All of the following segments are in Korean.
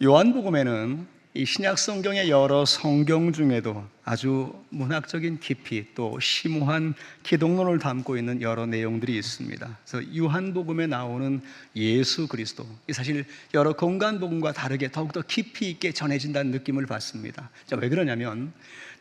요한복음에는 이 신약 성경의 여러 성경 중에도 아주 문학적인 깊이 또 심오한 기독론을 담고 있는 여러 내용들이 있습니다. 그래서 요한복음에 나오는 예수 그리스도, 사실 여러 공간복음과 다르게 더욱더 깊이 있게 전해진다는 느낌을 받습니다. 왜 그러냐면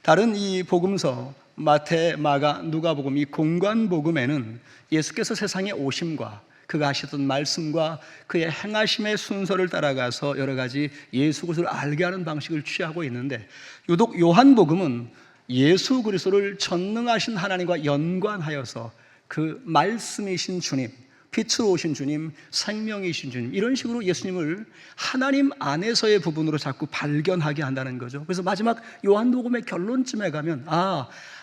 다른 이 복음서 마태, 마가, 누가복음 이 공간복음에는 예수께서 세상에 오심과 그가 하셨던 말씀과 그의 행하심의 순서를 따라가서 여러 가지 예수 그리스도를 알게 하는 방식을 취하고 있는데, 유독 요한복음은 예수 그리스도를 전능하신 하나님과 연관하여서 그 말씀이신 주님, 빛으로 오신 주님, 생명이신 주님, 이런 식으로 예수님을 하나님 안에서의 부분으로 자꾸 발견하게 한다는 거죠. 그래서 마지막 요한복음의 결론쯤에 가면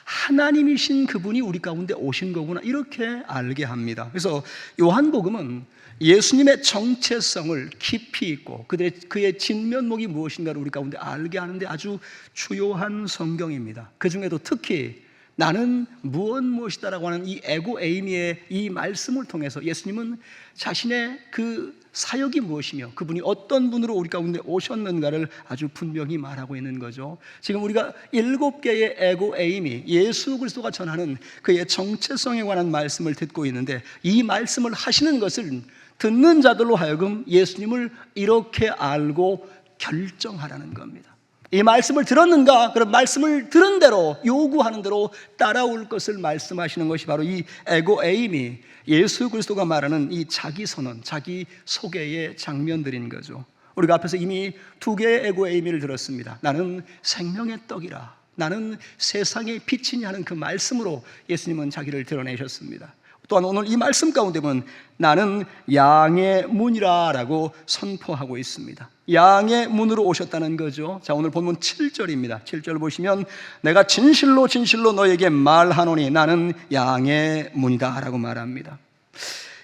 하나님이신 그분이 우리 가운데 오신 거구나, 이렇게 알게 합니다. 그래서 요한복음은 예수님의 정체성을 깊이 있고 그의 진면목이 무엇인가를 우리 가운데 알게 하는데 아주 주요한 성경입니다. 그 중에도 특히 나는 무엇이다라고 하는 이 에고 에이미의 이 말씀을 통해서 예수님은 자신의 그 사역이 무엇이며 그분이 어떤 분으로 우리 가운데 오셨는가를 아주 분명히 말하고 있는 거죠. 지금 우리가 7개의 에고 에이미, 예수 그리스도가 전하는 그의 정체성에 관한 말씀을 듣고 있는데, 이 말씀을 하시는 것을 듣는 자들로 하여금 예수님을 이렇게 알고 결정하라는 겁니다. 이 말씀을 들었는가? 그럼 말씀을 들은 대로, 요구하는 대로 따라올 것을 말씀하시는 것이 바로 이 에고 에이미, 예수 그리스도가 말하는 이 자기 선언, 자기 소개의 장면들인 거죠. 우리가 앞에서 이미 2개의 에고 에이미를 들었습니다. 나는 생명의 떡이라, 나는 세상의 빛이니 하는 그 말씀으로 예수님은 자기를 드러내셨습니다. 또한 오늘 이 말씀 가운데 보면 나는 양의 문이라 라고 선포하고 있습니다. 양의 문으로 오셨다는 거죠. 자, 오늘 본문 7절입니다. 7절 보시면 내가 진실로 진실로 너에게 말하노니 나는 양의 문이다 라고 말합니다.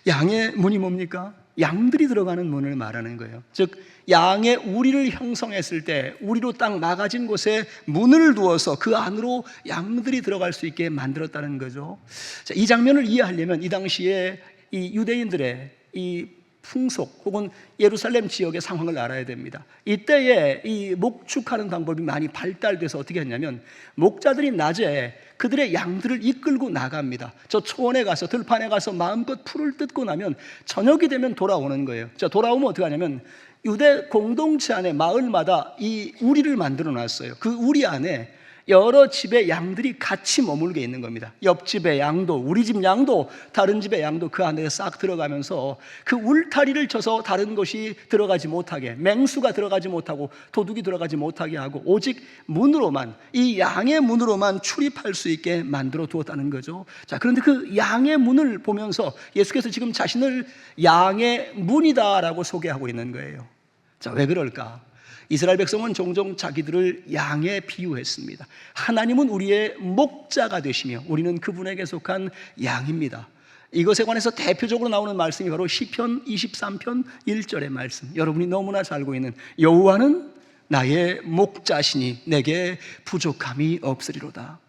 양의 문이 뭡니까? 양들이 들어가는 문을 말하는 거예요. 즉 양의 우리를 형성했을 때 우리로 딱 막아진 곳에 문을 두어서 그 안으로 양들이 들어갈 수 있게 만들었다는 거죠. 자, 이 장면을 이해하려면 이 당시에 이 유대인들의 이 풍속 혹은 예루살렘 지역의 상황을 알아야 됩니다. 이때에 이 목축하는 방법이 많이 발달돼서 어떻게 했냐면, 목자들이 낮에 그들의 양들을 이끌고 나갑니다. 저 초원에 가서, 들판에 가서 마음껏 풀을 뜯고 나면 저녁이 되면 돌아오는 거예요. 자, 돌아오면 어떻게 하냐면 유대 공동체 안에 마을마다 이 우리를 만들어 놨어요. 그 우리 안에 여러 집의 양들이 같이 머물게 있는 겁니다. 옆집의 양도, 우리 집 양도, 다른 집의 양도 그 안에 싹 들어가면서 그 울타리를 쳐서 다른 것이 들어가지 못하게, 맹수가 들어가지 못하고 도둑이 들어가지 못하게 하고 오직 문으로만, 이 양의 문으로만 출입할 수 있게 만들어 두었다는 거죠. 자, 그런데 그 양의 문을 보면서 예수께서 지금 자신을 양의 문이다라고 소개하고 있는 거예요. 자, 왜 그럴까? 이스라엘 백성은 종종 자기들을 양에 비유했습니다. 하나님은 우리의 목자가 되시며 우리는 그분에게 속한 양입니다. 이것에 관해서 대표적으로 나오는 말씀이 바로 시편 23편 1절의 말씀, 여러분이 너무나 잘 알고 있는 여호와는 나의 목자시니 내게 부족함이 없으리로다.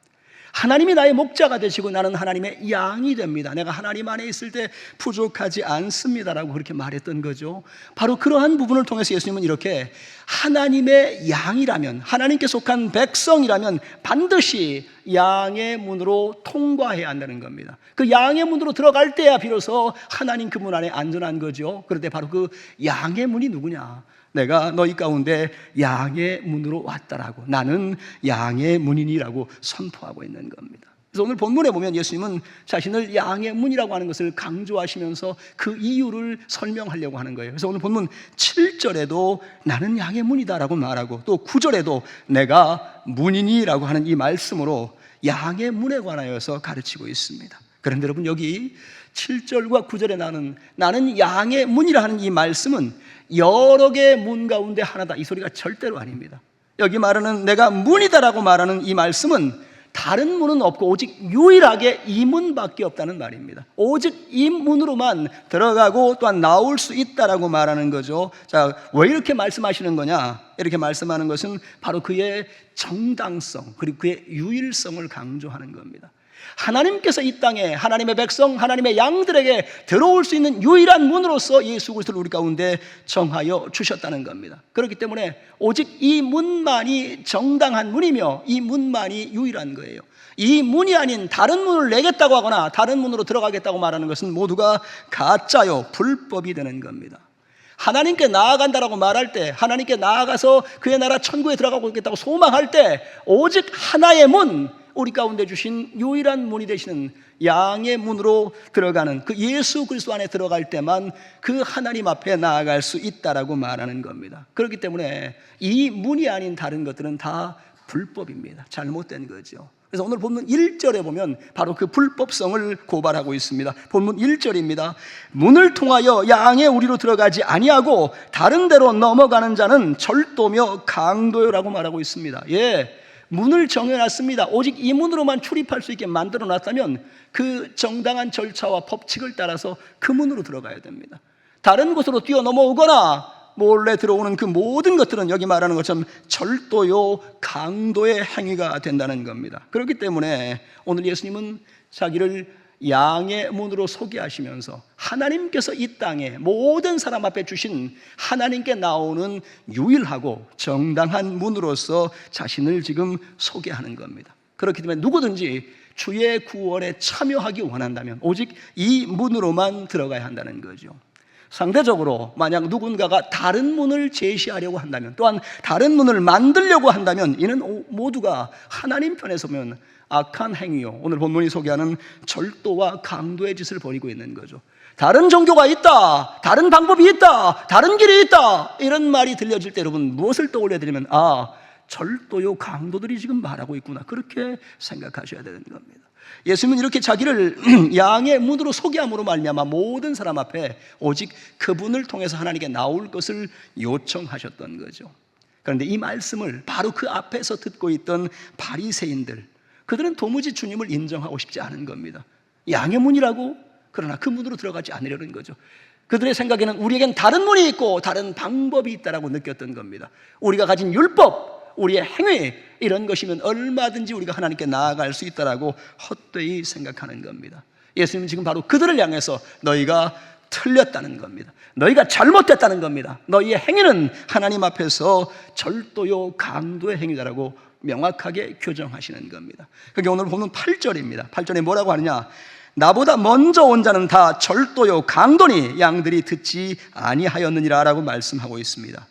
하나님이 나의 목자가 되시고 나는 하나님의 양이 됩니다. 내가 하나님 안에 있을 때 부족하지 않습니다라고 그렇게 말했던 거죠. 바로 그러한 부분을 통해서 예수님은 이렇게 하나님의 양이라면, 하나님께 속한 백성이라면 반드시 양의 문으로 통과해야 한다는 겁니다. 그 양의 문으로 들어갈 때야 비로소 하나님 그 문 안에 안전한 거죠. 그런데 바로 그 양의 문이 누구냐? 내가 너희 가운데 양의 문으로 왔다라고, 나는 양의 문이니라고 선포하고 있는 겁니다. 그래서 오늘 본문에 보면 예수님은 자신을 양의 문이라고 하는 것을 강조하시면서 그 이유를 설명하려고 하는 거예요. 그래서 오늘 본문 7절에도 나는 양의 문이다라고 말하고, 또 9절에도 내가 문이니라고 하는 이 말씀으로 양의 문에 관하여서 가르치고 있습니다. 그런데 여러분, 여기 7절과 9절에 나는 양의 문이라 하는 이 말씀은 여러 개의 문 가운데 하나다, 이 소리가 절대로 아닙니다. 여기 말하는 내가 문이다라고 말하는 이 말씀은 다른 문은 없고 오직 유일하게 이 문밖에 없다는 말입니다. 오직 이 문으로만 들어가고 또한 나올 수 있다라고 말하는 거죠. 자, 왜 이렇게 말씀하시는 거냐? 이렇게 말씀하는 것은 바로 그의 정당성 그리고 그의 유일성을 강조하는 겁니다. 하나님께서 이 땅에 하나님의 백성, 하나님의 양들에게 들어올 수 있는 유일한 문으로서 예수 그리스도를 우리 가운데 정하여 주셨다는 겁니다. 그렇기 때문에 오직 이 문만이 정당한 문이며 이 문만이 유일한 거예요. 이 문이 아닌 다른 문을 내겠다고 하거나 다른 문으로 들어가겠다고 말하는 것은 모두가 가짜요, 불법이 되는 겁니다. 하나님께 나아간다라고 말할 때, 하나님께 나아가서 그의 나라 천국에 들어가고 있겠다고 소망할 때 오직 하나의 문, 우리 가운데 주신 유일한 문이 되시는 양의 문으로 들어가는 그 예수 그리스도 안에 들어갈 때만 그 하나님 앞에 나아갈 수 있다라고 말하는 겁니다. 그렇기 때문에 이 문이 아닌 다른 것들은 다 불법입니다. 잘못된 거죠. 그래서 오늘 본문 1절에 보면 바로 그 불법성을 고발하고 있습니다. 본문 1절입니다. 문을 통하여 양의 우리로 들어가지 아니하고 다른 데로 넘어가는 자는 절도며 강도요라고 말하고 있습니다. 문을 정해놨습니다. 오직 이 문으로만 출입할 수 있게 만들어놨다면 그 정당한 절차와 법칙을 따라서 그 문으로 들어가야 됩니다. 다른 곳으로 뛰어넘어오거나 몰래 들어오는 그 모든 것들은 여기 말하는 것처럼 절도요, 강도의 행위가 된다는 겁니다. 그렇기 때문에 오늘 예수님은 자기를 양의 문으로 소개하시면서 하나님께서 이 땅에 모든 사람 앞에 주신 하나님께 나오는 유일하고 정당한 문으로서 자신을 지금 소개하는 겁니다. 그렇기 때문에 누구든지 주의 구원에 참여하기 원한다면 오직 이 문으로만 들어가야 한다는 거죠. 상대적으로 만약 누군가가 다른 문을 제시하려고 한다면, 또한 다른 문을 만들려고 한다면 이는 모두가 하나님 편에서 보면 악한 행위요, 오늘 본문이 소개하는 절도와 강도의 짓을 벌이고 있는 거죠. 다른 종교가 있다, 다른 방법이 있다, 다른 길이 있다, 이런 말이 들려질 때 여러분 무엇을 떠올려 드리면 절도요, 강도들이 지금 말하고 있구나, 그렇게 생각하셔야 되는 겁니다. 예수님은 이렇게 자기를 양의 문으로 소개함으로 말미암아 모든 사람 앞에 오직 그분을 통해서 하나님께 나올 것을 요청하셨던 거죠. 그런데 이 말씀을 바로 그 앞에서 듣고 있던 바리새인들, 그들은 도무지 주님을 인정하고 싶지 않은 겁니다. 양의 문이라고? 그러나 그 문으로 들어가지 않으려는 거죠. 그들의 생각에는 우리에겐 다른 문이 있고 다른 방법이 있다라고 느꼈던 겁니다. 우리가 가진 율법, 우리의 행위, 이런 것이면 얼마든지 우리가 하나님께 나아갈 수 있다라고 헛되이 생각하는 겁니다. 예수님은 지금 바로 그들을 향해서 너희가 틀렸다는 겁니다. 너희가 잘못됐다는 겁니다. 너희의 행위는 하나님 앞에서 절도요, 강도의 행위다라고 명확하게 규정하시는 겁니다. 그게 오늘 보면 8절입니다. 8절에 뭐라고 하느냐? 나보다 먼저 온 자는 다 절도요, 강도니 양들이 듣지 아니하였느니라 라고 말씀하고 있습니다.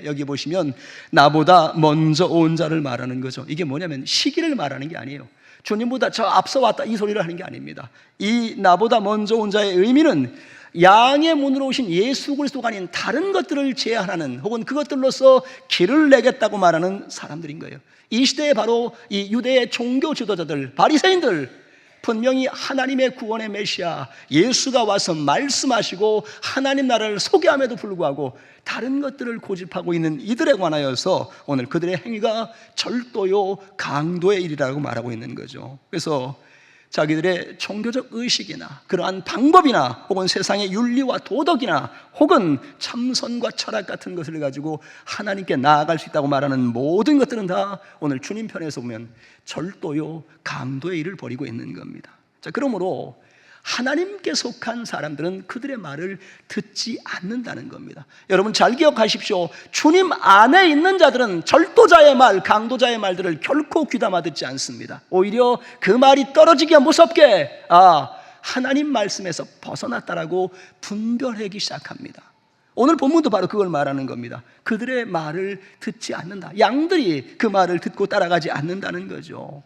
여기 보시면 나보다 먼저 온 자를 말하는 거죠. 이게 뭐냐면 시기를 말하는 게 아니에요. 주님보다 저 앞서 왔다 이 소리를 하는 게 아닙니다. 이 나보다 먼저 온 자의 의미는 양의 문으로 오신 예수 그리스도가 아닌 다른 것들을 제한하는, 혹은 그것들로서 길을 내겠다고 말하는 사람들인 거예요. 이 시대에 바로 이 유대의 종교 지도자들, 바리새인들, 분명히 하나님의 구원의 메시아 예수가 와서 말씀하시고 하나님 나라를 소개함에도 불구하고 다른 것들을 고집하고 있는 이들에 관하여서 오늘 그들의 행위가 절도요, 강도의 일이라고 말하고 있는 거죠. 그래서 자기들의 종교적 의식이나 그러한 방법이나 혹은 세상의 윤리와 도덕이나 혹은 참선과 철학 같은 것을 가지고 하나님께 나아갈 수 있다고 말하는 모든 것들은 다 오늘 주님 편에서 보면 절도요, 강도의 일을 벌이고 있는 겁니다. 자, 그러므로 하나님께 속한 사람들은 그들의 말을 듣지 않는다는 겁니다. 여러분 잘 기억하십시오. 주님 안에 있는 자들은 절도자의 말, 강도자의 말들을 결코 귀담아 듣지 않습니다. 오히려 그 말이 떨어지기가 무섭게 하나님 말씀에서 벗어났다라고 분별하기 시작합니다. 오늘 본문도 바로 그걸 말하는 겁니다. 그들의 말을 듣지 않는다. 양들이 그 말을 듣고 따라가지 않는다는 거죠.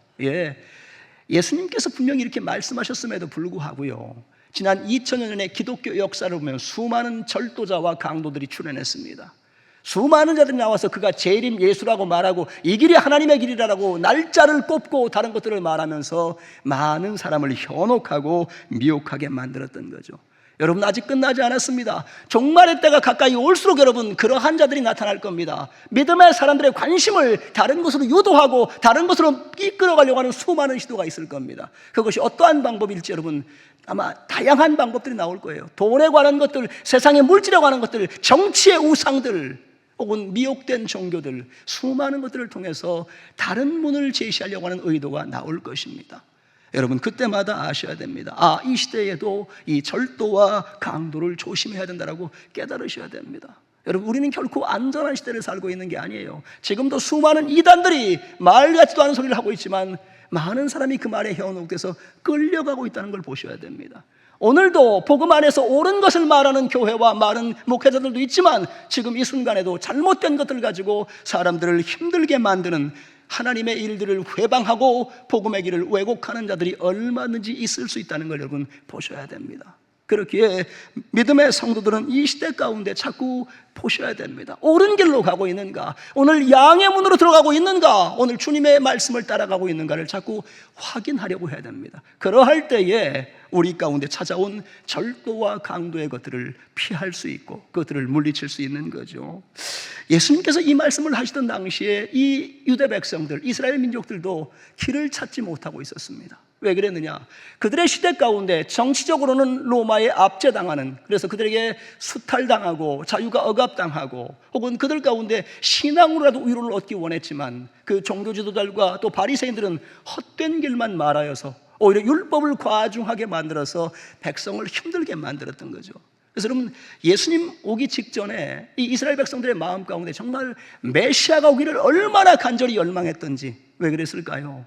예수님께서 분명히 이렇게 말씀하셨음에도 불구하고요, 지난 2000여 년의 기독교 역사를 보면 수많은 절도자와 강도들이 출현했습니다. 수많은 자들이 나와서 그가 재림 예수라고 말하고 이 길이 하나님의 길이라고 날짜를 꼽고 다른 것들을 말하면서 많은 사람을 현혹하고 미혹하게 만들었던 거죠. 여러분 아직 끝나지 않았습니다. 종말의 때가 가까이 올수록 여러분 그러한 자들이 나타날 겁니다. 믿음의 사람들의 관심을 다른 곳으로 유도하고 다른 곳으로 이끌어가려고 하는 수많은 시도가 있을 겁니다. 그것이 어떠한 방법일지 여러분 아마 다양한 방법들이 나올 거예요. 돈에 관한 것들, 세상의 물질에 관한 것들, 정치의 우상들, 혹은 미혹된 종교들, 수많은 것들을 통해서 다른 문을 제시하려고 하는 의도가 나올 것입니다. 여러분, 그때마다 아셔야 됩니다. 이 시대에도 이 절도와 강도를 조심해야 된다라고 깨달으셔야 됩니다. 여러분, 우리는 결코 안전한 시대를 살고 있는 게 아니에요. 지금도 수많은 이단들이 말 같지도 않은 소리를 하고 있지만 많은 사람이 그 말에 현혹돼서 끌려가고 있다는 걸 보셔야 됩니다. 오늘도 복음 안에서 옳은 것을 말하는 교회와 많은 목회자들도 있지만 지금 이 순간에도 잘못된 것들 가지고 사람들을 힘들게 만드는 하나님의 일들을 회방하고 복음의 길을 왜곡하는 자들이 얼마든지 있을 수 있다는 걸 여러분 보셔야 됩니다. 그렇기에 믿음의 성도들은 이 시대 가운데 자꾸 보셔야 됩니다. 옳은 길로 가고 있는가? 오늘 양의 문으로 들어가고 있는가? 오늘 주님의 말씀을 따라가고 있는가를 자꾸 확인하려고 해야 됩니다. 그러할 때에 우리 가운데 찾아온 절도와 강도의 것들을 피할 수 있고 그것들을 물리칠 수 있는 거죠. 예수님께서 이 말씀을 하시던 당시에 이 유대 백성들, 이스라엘 민족들도 길을 찾지 못하고 있었습니다. 왜 그랬느냐? 그들의 시대 가운데 정치적으로는 로마에 압제당하는, 그래서 그들에게 수탈당하고 자유가 억압당하고 혹은 그들 가운데 신앙으로라도 위로를 얻기 원했지만 그 종교 지도자들과 또 바리새인들은 헛된 길만 말하여서 오히려 율법을 과중하게 만들어서 백성을 힘들게 만들었던 거죠. 그래서 여러분, 예수님 오기 직전에 이 이스라엘 백성들의 마음 가운데 정말 메시아가 오기를 얼마나 간절히 열망했던지. 왜 그랬을까요?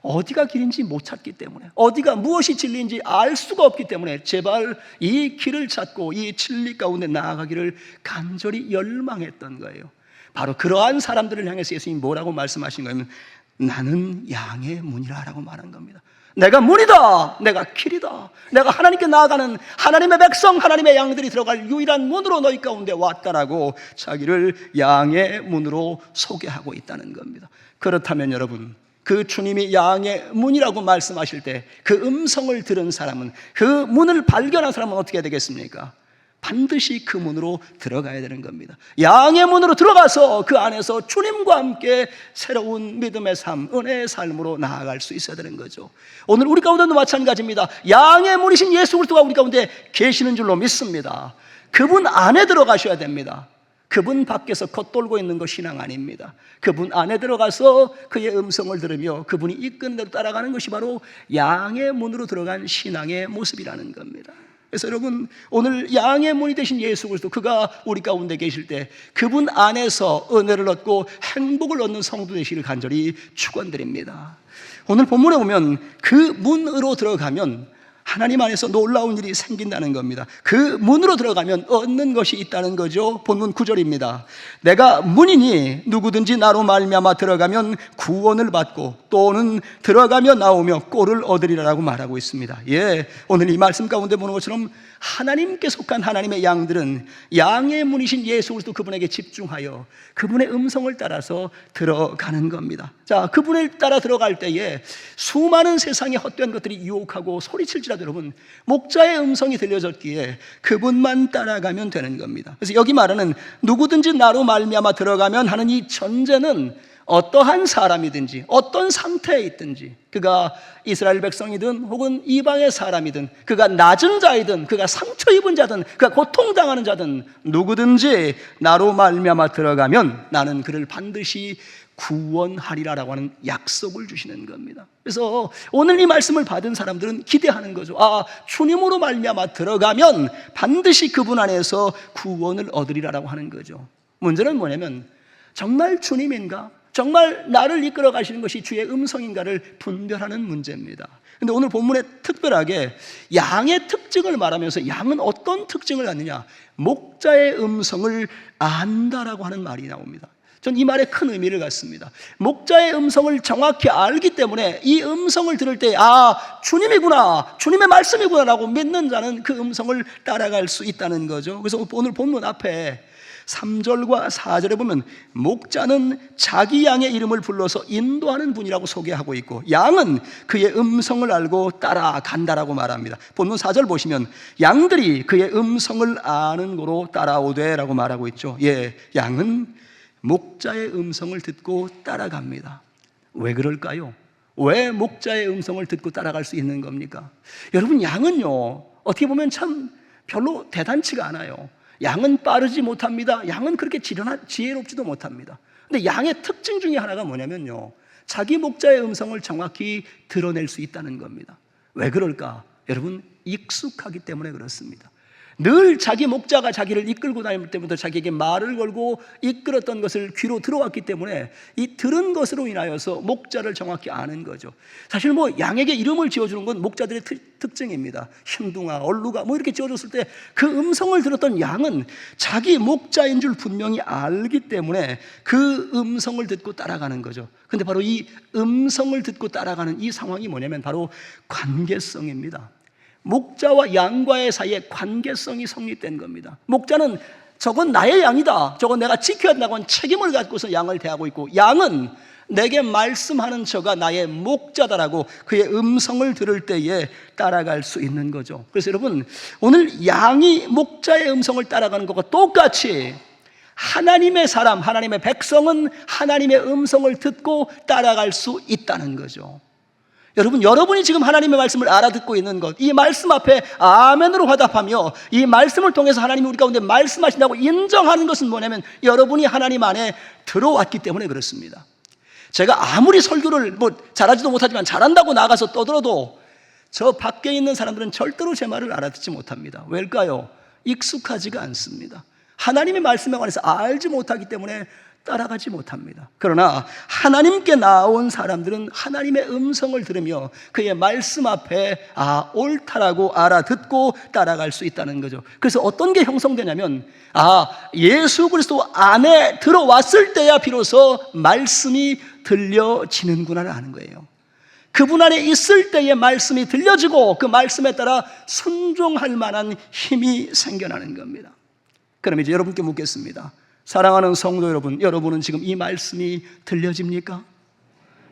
어디가 길인지 못 찾기 때문에, 어디가 무엇이 진리인지 알 수가 없기 때문에 제발 이 길을 찾고 이 진리 가운데 나아가기를 간절히 열망했던 거예요. 바로 그러한 사람들을 향해서 예수님이 뭐라고 말씀하신 거냐면 나는 양의 문이라 라고 말한 겁니다. 내가 문이다, 내가 길이다, 내가 하나님께 나아가는 하나님의 백성, 하나님의 양들이 들어갈 유일한 문으로 너희 가운데 왔다라고 자기를 양의 문으로 소개하고 있다는 겁니다. 그렇다면 여러분, 그 주님이 양의 문이라고 말씀하실 때 그 음성을 들은 사람은, 그 문을 발견한 사람은 어떻게 되겠습니까? 반드시 그 문으로 들어가야 되는 겁니다. 양의 문으로 들어가서 그 안에서 주님과 함께 새로운 믿음의 삶, 은혜의 삶으로 나아갈 수 있어야 되는 거죠. 오늘 우리 가운데도 마찬가지입니다. 양의 문이신 예수 그리스도가 우리 가운데 계시는 줄로 믿습니다. 그분 안에 들어가셔야 됩니다. 그분 밖에서 겉돌고 있는 것 신앙 아닙니다. 그분 안에 들어가서 그의 음성을 들으며 그분이 이끄는 대로 따라가는 것이 바로 양의 문으로 들어간 신앙의 모습이라는 겁니다. 그래서 여러분, 오늘 양의 문이 되신 예수 그리스도, 그가 우리 가운데 계실 때 그분 안에서 은혜를 얻고 행복을 얻는 성도 되시기를 간절히 축원드립니다. 오늘 본문에 보면 그 문으로 들어가면 하나님 안에서 놀라운 일이 생긴다는 겁니다. 그 문으로 들어가면 얻는 것이 있다는 거죠. 본문 9절입니다. 내가 문이니 누구든지 나로 말미암아 들어가면 구원을 받고 또는 들어가며 나오며 꼴을 얻으리라고 말하고 있습니다. 오늘 이 말씀 가운데 보는 것처럼 하나님께 속한 하나님의 양들은 양의 문이신 예수 그리스도 그분에게 집중하여 그분의 음성을 따라서 들어가는 겁니다. 자, 그분을 따라 들어갈 때에 수많은 세상의 헛된 것들이 유혹하고 소리칠지라도 여러분, 목자의 음성이 들려졌기에 그분만 따라가면 되는 겁니다. 그래서 여기 말하는 누구든지 나로 말미암아 들어가면 하는 이 전제는 어떠한 사람이든지 어떤 상태에 있든지, 그가 이스라엘 백성이든 혹은 이방의 사람이든, 그가 낮은 자이든 그가 상처 입은 자든 그가 고통당하는 자든 누구든지 나로 말미암아 들어가면 나는 그를 반드시 구원하리라라고 하는 약속을 주시는 겁니다. 그래서 오늘 이 말씀을 받은 사람들은 기대하는 거죠. 주님으로 말미암아 들어가면 반드시 그분 안에서 구원을 얻으리라라고 하는 거죠. 문제는 뭐냐면 정말 주님인가? 정말 나를 이끌어 가시는 것이 주의 음성인가를 분별하는 문제입니다. 그런데 오늘 본문에 특별하게 양의 특징을 말하면서 양은 어떤 특징을 갖느냐? 목자의 음성을 안다라고 하는 말이 나옵니다. 전 이 말에 큰 의미를 갖습니다. 목자의 음성을 정확히 알기 때문에 이 음성을 들을 때 주님이구나, 주님의 말씀이구나 라고 믿는 자는 그 음성을 따라갈 수 있다는 거죠. 그래서 오늘 본문 앞에 3절과 4절에 보면 목자는 자기 양의 이름을 불러서 인도하는 분이라고 소개하고 있고 양은 그의 음성을 알고 따라간다라고 말합니다. 본문 4절 보시면 양들이 그의 음성을 아는 고로 따라오되 라고 말하고 있죠. 양은 목자의 음성을 듣고 따라갑니다. 왜 그럴까요? 왜 목자의 음성을 듣고 따라갈 수 있는 겁니까? 여러분, 양은요 어떻게 보면 참 별로 대단치가 않아요. 양은 빠르지 못합니다. 양은 그렇게 지혜롭지도 못합니다. 근데 양의 특징 중에 하나가 뭐냐면요, 자기 목자의 음성을 정확히 드러낼 수 있다는 겁니다. 왜 그럴까? 여러분, 익숙하기 때문에 그렇습니다. 늘 자기 목자가 자기를 이끌고 다닐 때부터 자기에게 말을 걸고 이끌었던 것을 귀로 들어왔기 때문에 이 들은 것으로 인하여서 목자를 정확히 아는 거죠. 사실 양에게 이름을 지어주는 건 목자들의 특징입니다. 흰둥아, 얼루가 이렇게 지어줬을 때 그 음성을 들었던 양은 자기 목자인 줄 분명히 알기 때문에 그 음성을 듣고 따라가는 거죠. 근데 바로 이 음성을 듣고 따라가는 이 상황이 뭐냐면 바로 관계성입니다. 목자와 양과의 사이에 관계성이 성립된 겁니다. 목자는 저건 나의 양이다, 저건 내가 지켜야 한다고 하는 책임을 갖고서 양을 대하고 있고, 양은 내게 말씀하는 저가 나의 목자다라고 그의 음성을 들을 때에 따라갈 수 있는 거죠. 그래서 여러분, 오늘 양이 목자의 음성을 따라가는 것과 똑같이 하나님의 사람, 하나님의 백성은 하나님의 음성을 듣고 따라갈 수 있다는 거죠. 여러분이 지금 하나님의 말씀을 알아듣고 있는 것, 이 말씀 앞에 아멘으로 화답하며 이 말씀을 통해서 하나님이 우리 가운데 말씀하신다고 인정하는 것은 뭐냐면 여러분이 하나님 안에 들어왔기 때문에 그렇습니다. 제가 아무리 설교를 잘하지도 못하지만 잘한다고 나가서 떠들어도 저 밖에 있는 사람들은 절대로 제 말을 알아듣지 못합니다. 왜일까요? 익숙하지가 않습니다. 하나님의 말씀에 관해서 알지 못하기 때문에 따라가지 못합니다. 그러나 하나님께 나온 사람들은 하나님의 음성을 들으며 그의 말씀 앞에 옳다라고 알아듣고 따라갈 수 있다는 거죠. 그래서 어떤 게 형성되냐면 예수 그리스도 안에 들어왔을 때야 비로소 말씀이 들려지는구나를 아는 거예요. 그분 안에 있을 때의 말씀이 들려지고 그 말씀에 따라 순종할 만한 힘이 생겨나는 겁니다. 그럼 이제 여러분께 묻겠습니다. 사랑하는 성도 여러분, 여러분은 지금 이 말씀이 들려집니까?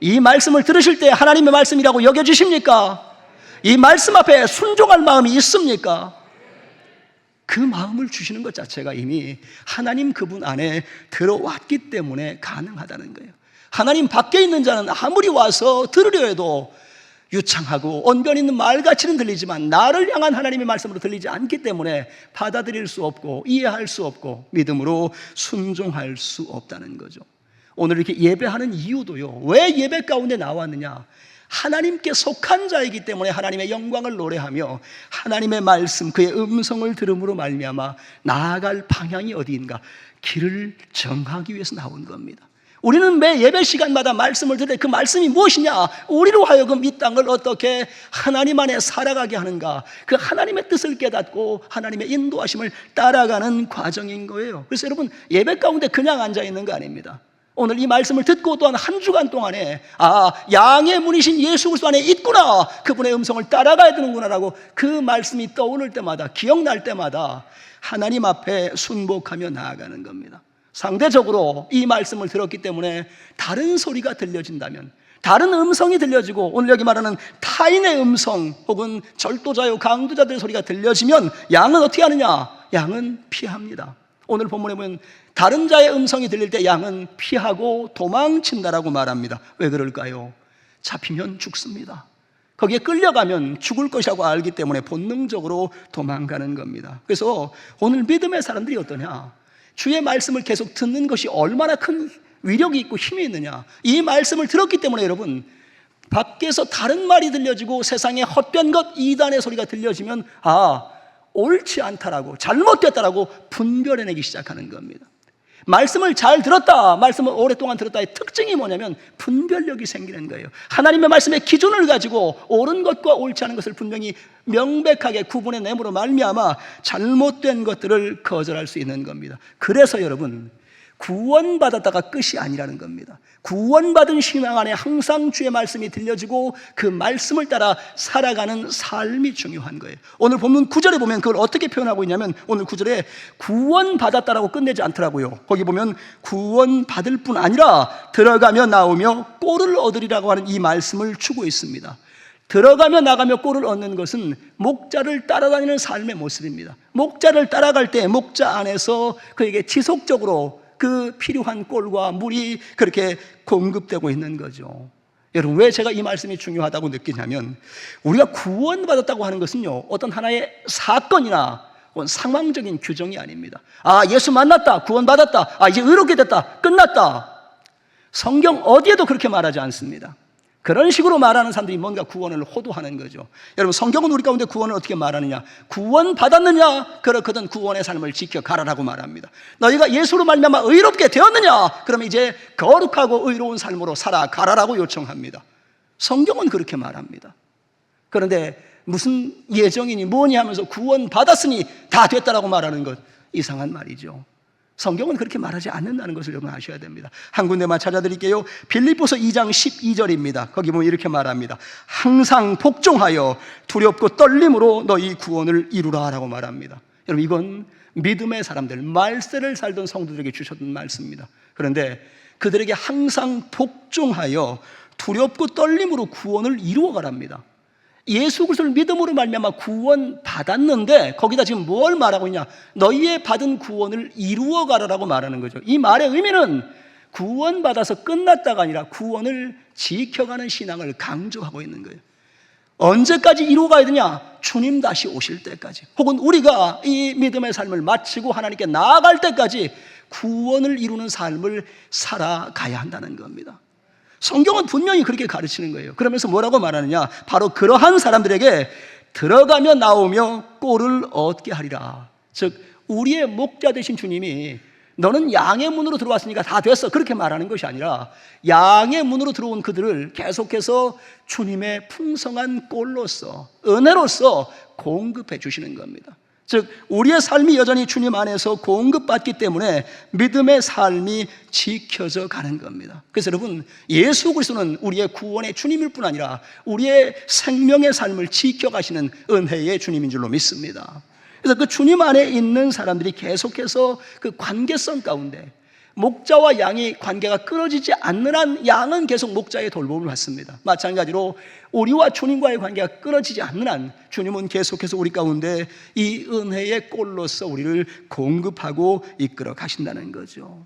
이 말씀을 들으실 때 하나님의 말씀이라고 여겨지십니까? 이 말씀 앞에 순종할 마음이 있습니까? 그 마음을 주시는 것 자체가 이미 하나님 그분 안에 들어왔기 때문에 가능하다는 거예요. 하나님 밖에 있는 자는 아무리 와서 들으려 해도 유창하고 언변 있는 말같이는 들리지만 나를 향한 하나님의 말씀으로 들리지 않기 때문에 받아들일 수 없고 이해할 수 없고 믿음으로 순종할 수 없다는 거죠. 오늘 이렇게 예배하는 이유도요, 왜 예배 가운데 나왔느냐? 하나님께 속한 자이기 때문에 하나님의 영광을 노래하며 하나님의 말씀, 그의 음성을 들음으로 말미암아 나아갈 방향이 어디인가 길을 정하기 위해서 나온 겁니다. 우리는 매 예배 시간마다 말씀을 들을 때 그 말씀이 무엇이냐? 우리로 하여금 이 땅을 어떻게 하나님 안에 살아가게 하는가? 그 하나님의 뜻을 깨닫고 하나님의 인도하심을 따라가는 과정인 거예요. 그래서 여러분, 예배 가운데 그냥 앉아있는 거 아닙니다. 오늘 이 말씀을 듣고 또한 한 주간 동안에 양의 문이신 예수 그리스도 안에 있구나, 그분의 음성을 따라가야 되는구나라고 그 말씀이 떠오를 때마다, 기억날 때마다 하나님 앞에 순복하며 나아가는 겁니다. 상대적으로 이 말씀을 들었기 때문에 다른 소리가 들려진다면, 다른 음성이 들려지고 오늘 여기 말하는 타인의 음성 혹은 절도자요 강도자들의 소리가 들려지면 양은 어떻게 하느냐? 양은 피합니다. 오늘 본문에 보면 다른 자의 음성이 들릴 때 양은 피하고 도망친다라고 말합니다. 왜 그럴까요? 잡히면 죽습니다. 거기에 끌려가면 죽을 것이라고 알기 때문에 본능적으로 도망가는 겁니다. 그래서 오늘 믿음의 사람들이 어떠냐? 주의 말씀을 계속 듣는 것이 얼마나 큰 위력이 있고 힘이 있느냐? 이 말씀을 들었기 때문에 여러분, 밖에서 다른 말이 들려지고 세상의 헛된 것, 이단의 소리가 들려지면 옳지 않다라고, 잘못됐다라고 분별해내기 시작하는 겁니다. 말씀을 잘 들었다, 말씀을 오랫동안 들었다의 특징이 뭐냐면 분별력이 생기는 거예요. 하나님의 말씀의 기준을 가지고 옳은 것과 옳지 않은 것을 분명히 명백하게 구분해내므로 말미암아 잘못된 것들을 거절할 수 있는 겁니다. 그래서 여러분, 구원받았다가 끝이 아니라는 겁니다. 구원받은 신앙 안에 항상 주의 말씀이 들려지고 그 말씀을 따라 살아가는 삶이 중요한 거예요. 오늘 본문 9절에 보면 그걸 어떻게 표현하고 있냐면, 오늘 9절에 구원받았다라고 끝내지 않더라고요. 거기 보면 구원받을 뿐 아니라 들어가며 나오며 꼴을 얻으리라고 하는 이 말씀을 주고 있습니다. 들어가며 나가며 꼴을 얻는 것은 목자를 따라다니는 삶의 모습입니다. 목자를 따라갈 때 목자 안에서 그에게 지속적으로 그 필요한 꼴과 물이 그렇게 공급되고 있는 거죠. 여러분, 왜 제가 이 말씀이 중요하다고 느끼냐면, 우리가 구원받았다고 하는 것은요, 어떤 하나의 사건이나 상황적인 규정이 아닙니다. 예수 만났다, 구원받았다, 이제 의롭게 됐다, 끝났다. 성경 어디에도 그렇게 말하지 않습니다. 그런 식으로 말하는 사람들이 뭔가 구원을 호도하는 거죠. 여러분, 성경은 우리 가운데 구원을 어떻게 말하느냐? 구원 받았느냐? 그렇거든 구원의 삶을 지켜가라라고 말합니다. 너희가 예수로 말미암아 의롭게 되었느냐? 그러면 이제 거룩하고 의로운 삶으로 살아가라라고 요청합니다. 성경은 그렇게 말합니다. 그런데 무슨 예정이니 뭐니 하면서 구원 받았으니 다 됐다라고 말하는 것, 이상한 말이죠. 성경은 그렇게 말하지 않는다는 것을 여러분 아셔야 됩니다. 한 군데만 찾아드릴게요. 빌립보서 2장 12절입니다. 거기 보면 이렇게 말합니다. 항상 복종하여 두렵고 떨림으로 너희 구원을 이루라 라고 말합니다. 여러분, 이건 믿음의 사람들, 말세를 살던 성도들에게 주셨던 말씀입니다. 그런데 그들에게 항상 복종하여 두렵고 떨림으로 구원을 이루어가랍니다. 예수 그리스도를 믿음으로 말미암아 구원 받았는데 거기다 지금 뭘 말하고 있냐? 너희의 받은 구원을 이루어가라라고 말하는 거죠. 이 말의 의미는 구원 받아서 끝났다가 아니라 구원을 지켜가는 신앙을 강조하고 있는 거예요. 언제까지 이루어가야 되냐? 주님 다시 오실 때까지, 혹은 우리가 이 믿음의 삶을 마치고 하나님께 나아갈 때까지 구원을 이루는 삶을 살아가야 한다는 겁니다. 성경은 분명히 그렇게 가르치는 거예요. 그러면서 뭐라고 말하느냐? 바로 그러한 사람들에게 들어가며 나오며 꼴을 얻게 하리라. 즉, 우리의 목자 되신 주님이 너는 양의 문으로 들어왔으니까 다 됐어, 그렇게 말하는 것이 아니라 양의 문으로 들어온 그들을 계속해서 주님의 풍성한 꼴로서, 은혜로서 공급해 주시는 겁니다. 즉, 우리의 삶이 여전히 주님 안에서 공급받기 때문에 믿음의 삶이 지켜져 가는 겁니다. 그래서 여러분, 예수 그리스도는 우리의 구원의 주님일 뿐 아니라 우리의 생명의 삶을 지켜가시는 은혜의 주님인 줄로 믿습니다. 그래서 그 주님 안에 있는 사람들이 계속해서 그 관계성 가운데, 목자와 양의 관계가 끊어지지 않는 한 양은 계속 목자의 돌봄을 받습니다. 마찬가지로 우리와 주님과의 관계가 끊어지지 않는 한 주님은 계속해서 우리 가운데 이 은혜의 꼴로서 우리를 공급하고 이끌어 가신다는 거죠.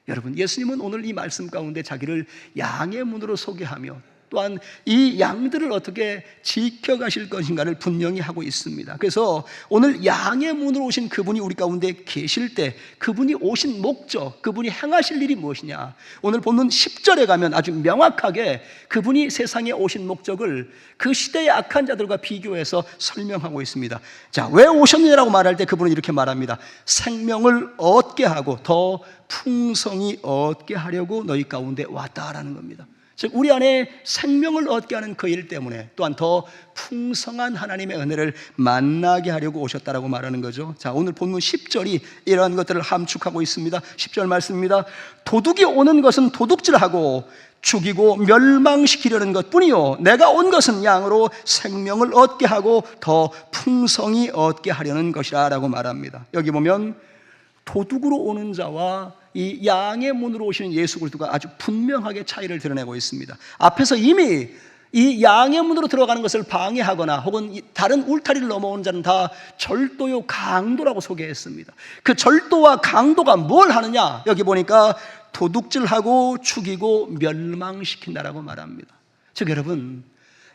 여러분, 예수님은 오늘 이 말씀 가운데 자기를 양의 문으로 소개하며 또한 이 양들을 어떻게 지켜가실 것인가를 분명히 하고 있습니다. 그래서 오늘 양의 문으로 오신 그분이 우리 가운데 계실 때 그분이 오신 목적, 그분이 행하실 일이 무엇이냐? 오늘 본문 10절에 가면 아주 명확하게 그분이 세상에 오신 목적을 그 시대의 악한 자들과 비교해서 설명하고 있습니다. 자, 왜 오셨느냐라고 말할 때 그분은 이렇게 말합니다. 생명을 얻게 하고 더 풍성히 얻게 하려고 너희 가운데 왔다라는 겁니다. 즉, 우리 안에 생명을 얻게 하는 그 일 때문에 또한 더 풍성한 하나님의 은혜를 만나게 하려고 오셨다라고 말하는 거죠. 자, 오늘 본문 10절이 이러한 것들을 함축하고 있습니다. 10절 말씀입니다. 도둑이 오는 것은 도둑질하고 죽이고 멸망시키려는 것뿐이요, 내가 온 것은 양으로 생명을 얻게 하고 더 풍성히 얻게 하려는 것이라 라고 말합니다. 여기 보면 도둑으로 오는 자와 이 양의 문으로 오시는 예수 그리스도가 아주 분명하게 차이를 드러내고 있습니다. 앞에서 이미 이 양의 문으로 들어가는 것을 방해하거나 혹은 다른 울타리를 넘어오는 자는 다 절도요 강도라고 소개했습니다. 그 절도와 강도가 뭘 하느냐? 여기 보니까 도둑질하고 죽이고 멸망시킨다라고 말합니다. 즉, 여러분,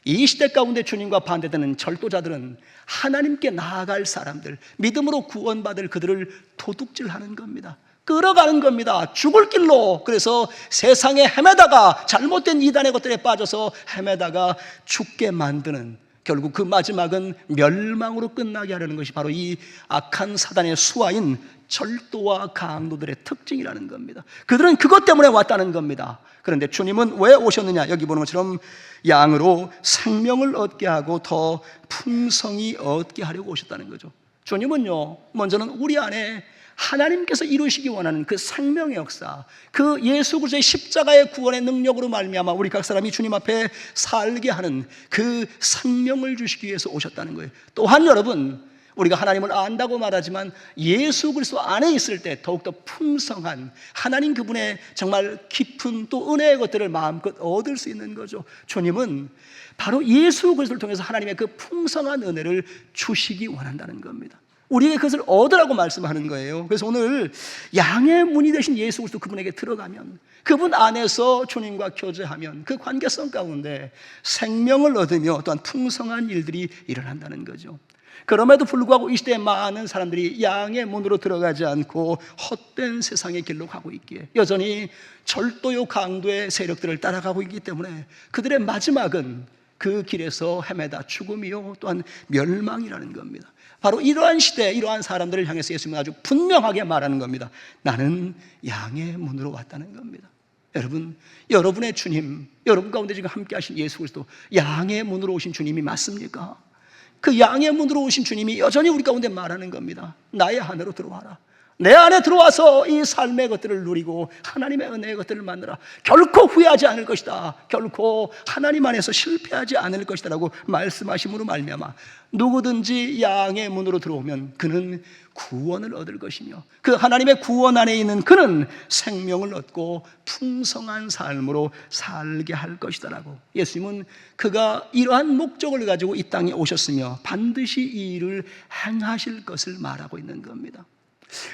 이 시대 가운데 주님과 반대되는 절도자들은 하나님께 나아갈 사람들, 믿음으로 구원받을 그들을 도둑질하는 겁니다. 끌어가는 겁니다. 죽을 길로. 그래서 세상에 헤매다가 잘못된 이단의 것들에 빠져서 헤매다가 죽게 만드는, 결국 그 마지막은 멸망으로 끝나게 하려는 것이 바로 이 악한 사단의 수하인 절도와 강도들의 특징이라는 겁니다. 그들은 그것 때문에 왔다는 겁니다. 그런데 주님은 왜 오셨느냐? 여기 보는 것처럼 양으로 생명을 얻게 하고 더 풍성히 얻게 하려고 오셨다는 거죠. 주님은요, 먼저는 우리 안에 하나님께서 이루시기 원하는 그 생명의 역사, 그 예수 그리스도의 십자가의 구원의 능력으로 말미암아 우리 각 사람이 주님 앞에 살게 하는 그 생명을 주시기 위해서 오셨다는 거예요. 또한 여러분, 우리가 하나님을 안다고 말하지만 예수 그리스도 안에 있을 때 더욱더 풍성한 하나님 그분의 정말 깊은 또 은혜의 것들을 마음껏 얻을 수 있는 거죠. 주님은 바로 예수 그리스도를 통해서 하나님의 그 풍성한 은혜를 주시기 원한다는 겁니다. 우리에게 그것을 얻으라고 말씀하는 거예요. 그래서 오늘 양의 문이 되신 예수 그리스도 그분에게 들어가면, 그분 안에서 주님과 교제하면 그 관계성 가운데 생명을 얻으며 또한 풍성한 일들이 일어난다는 거죠. 그럼에도 불구하고 이 시대에 많은 사람들이 양의 문으로 들어가지 않고 헛된 세상의 길로 가고 있기에 여전히 절도요 강도의 세력들을 따라가고 있기 때문에 그들의 마지막은 그 길에서 헤매다 죽음이요 또한 멸망이라는 겁니다. 바로 이러한 시대, 이러한 사람들을 향해서 예수님은 아주 분명하게 말하는 겁니다. 나는 양의 문으로 왔다는 겁니다. 여러분, 여러분의 주님, 여러분 가운데 지금 함께 하신 예수 그리스도 양의 문으로 오신 주님이 맞습니까? 그 양의 문으로 오신 주님이 여전히 우리 가운데 말하는 겁니다. 나의 안으로 들어와라. 내 안에 들어와서 이 삶의 것들을 누리고 하나님의 은혜의 것들을 만나라. 결코 후회하지 않을 것이다. 결코 하나님 안에서 실패하지 않을 것이다 라고 말씀하심으로 말미암아 누구든지 양의 문으로 들어오면 그는 구원을 얻을 것이며 그 하나님의 구원 안에 있는 그는 생명을 얻고 풍성한 삶으로 살게 할 것이다 라고 예수님은 그가 이러한 목적을 가지고 이 땅에 오셨으며 반드시 이 일을 행하실 것을 말하고 있는 겁니다.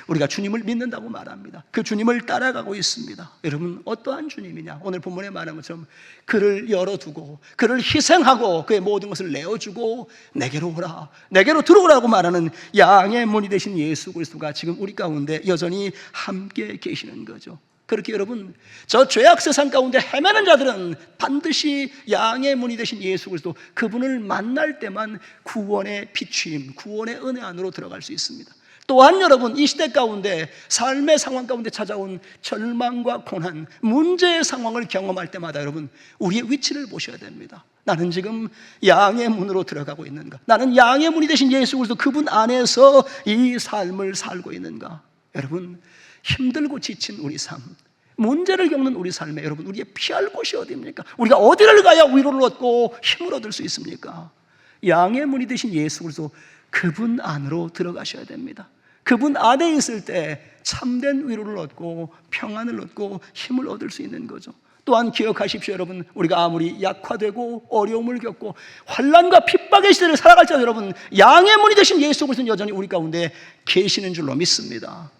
우리가 주님을 믿는다고 말합니다. 그 주님을 따라가고 있습니다. 여러분, 어떠한 주님이냐? 오늘 본문에 말한 것처럼 그를 열어두고 그를 희생하고 그의 모든 것을 내어주고 내게로 오라, 내게로 들어오라고 말하는 양의 문이 되신 예수 그리스도가 지금 우리 가운데 여전히 함께 계시는 거죠. 그렇게 여러분, 저 죄악 세상 가운데 헤매는 자들은 반드시 양의 문이 되신 예수 그리스도 그분을 만날 때만 구원의 비추임, 구원의 은혜 안으로 들어갈 수 있습니다. 또한 여러분, 이 시대 가운데 삶의 상황 가운데 찾아온 절망과 고난, 문제의 상황을 경험할 때마다 여러분 우리의 위치를 보셔야 됩니다. 나는 지금 양의 문으로 들어가고 있는가? 나는 양의 문이 되신 예수 그리스도 그분 안에서 이 삶을 살고 있는가? 여러분, 힘들고 지친 우리 삶, 문제를 겪는 우리 삶에 여러분 우리의 피할 곳이 어디입니까? 우리가 어디를 가야 위로를 얻고 힘을 얻을 수 있습니까? 양의 문이 되신 예수 그리스도 그분 안으로 들어가셔야 됩니다. 그분 안에 있을 때 참된 위로를 얻고 평안을 얻고 힘을 얻을 수 있는 거죠. 또한 기억하십시오 여러분, 우리가 아무리 약화되고 어려움을 겪고 환난과 핍박의 시대를 살아갈지라도 여러분 양의 문이 되신 예수 그리스도는 여전히 우리 가운데 계시는 줄로 믿습니다.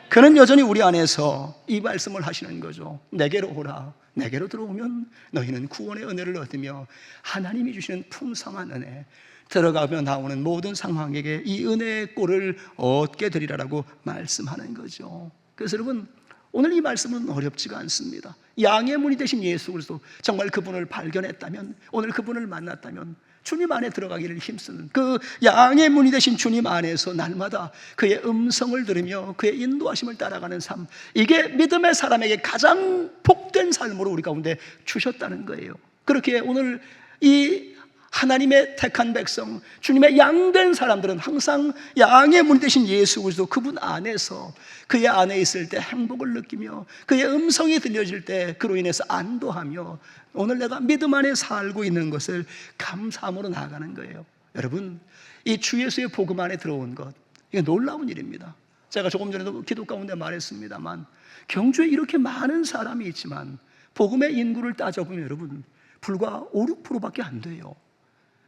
그는 여전히 우리 안에서 이 말씀을 하시는 거죠. 내게로 오라. 내게로 들어오면 너희는 구원의 은혜를 얻으며 하나님이 주시는 풍성한 은혜, 들어가며 나오는 모든 상황에게 이 은혜의 꼴을 얻게 되리라라고 말씀하는 거죠. 그래서 여러분, 오늘 이 말씀은 어렵지가 않습니다. 양의 문이 되신 예수 그리스도, 정말 그분을 발견했다면, 오늘 그분을 만났다면 주님 안에 들어가기를 힘쓰는 그 양의 문이 되신 주님 안에서 날마다 그의 음성을 들으며 그의 인도하심을 따라가는 삶, 이게 믿음의 사람에게 가장 복된 삶으로 우리 가운데 주셨다는 거예요. 그렇게 오늘 이 하나님의 택한 백성, 주님의 양된 사람들은 항상 양의 문 되신 예수 그리스도 그분 안에서, 그의 안에 있을 때 행복을 느끼며 그의 음성이 들려질 때 그로 인해서 안도하며 오늘 내가 믿음 안에 살고 있는 것을 감사함으로 나아가는 거예요. 여러분, 이 주 예수의 복음 안에 들어온 것, 이게 놀라운 일입니다. 제가 조금 전에도 기도 가운데 말했습니다만 경주에 이렇게 많은 사람이 있지만 복음의 인구를 따져보면 여러분 불과 5, 6%밖에 안 돼요.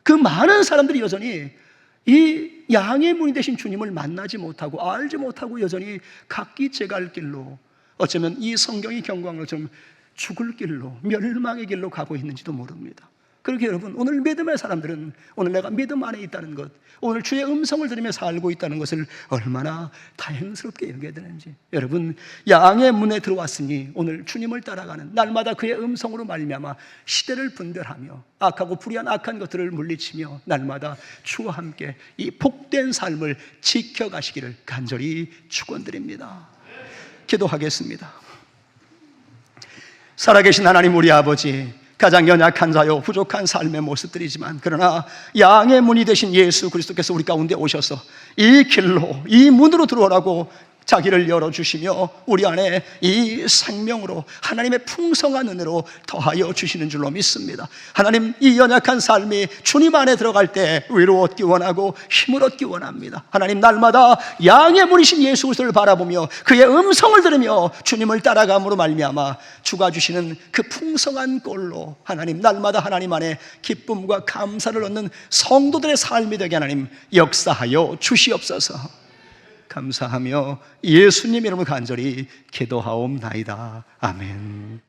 그 많은 사람들이 여전히 이 양의 문이 되신 주님을 만나지 못하고 알지 못하고 여전히 각기 제갈 길로, 어쩌면 이 성경이 경고한 것처럼 죽을 길로, 멸망의 길로 가고 있는지도 모릅니다. 그렇게 여러분, 오늘 믿음의 사람들은 오늘 내가 믿음 안에 있다는 것, 오늘 주의 음성을 들으며 살고 있다는 것을 얼마나 다행스럽게 여겨야 되는지. 여러분, 양의 문에 들어왔으니 오늘 주님을 따라가는 날마다 그의 음성으로 말미암아 시대를 분별하며 악하고 불의한 악한 것들을 물리치며 날마다 주와 함께 이 복된 삶을 지켜가시기를 간절히 축원드립니다. 기도하겠습니다. 살아계신 하나님 우리 아버지, 가장 연약한 자요 부족한 삶의 모습들이지만 그러나 양의 문이 되신 예수 그리스도께서 우리 가운데 오셔서 이 길로, 이 문으로 들어오라고 자기를 열어주시며 우리 안에 이 생명으로 하나님의 풍성한 은혜로 더하여 주시는 줄로 믿습니다. 하나님, 이 연약한 삶이 주님 안에 들어갈 때 위로 얻기 원하고 힘을 얻기 원합니다. 하나님, 날마다 양의 문이신 예수 그리스도를 바라보며 그의 음성을 들으며 주님을 따라감으로 말미암아 주가 주시는 그 풍성한 꼴로 하나님 날마다 하나님 안에 기쁨과 감사를 얻는 성도들의 삶이 되게 하나님 역사하여 주시옵소서. 감사하며 예수님 이름으로 간절히 기도하옵나이다. 아멘.